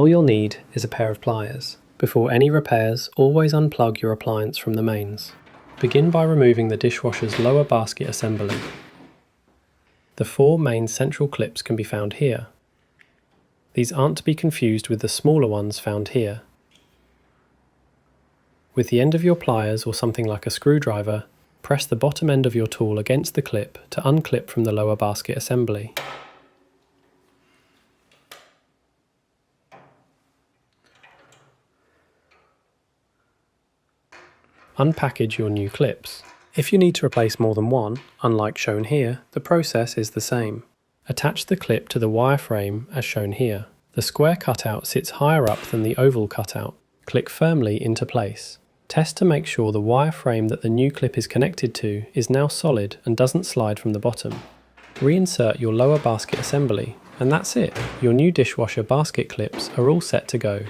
All you'll need is a pair of pliers. Before any repairs, always unplug your appliance from the mains. Begin by removing the dishwasher's lower basket assembly. The 4 main central clips can be found here. These aren't to be confused with the smaller ones found here. With the end of your pliers or something like a screwdriver, press the bottom end of your tool against the clip to unclip from the lower basket assembly. Unpackage your new clips. If you need to replace more than one, unlike shown here, the process is the same. Attach the clip to the wireframe as shown here. The square cutout sits higher up than the oval cutout. Click firmly into place. Test to make sure the wireframe that the new clip is connected to is now solid and doesn't slide from the bottom. Reinsert your lower basket assembly, and that's it. Your new dishwasher basket clips are all set to go.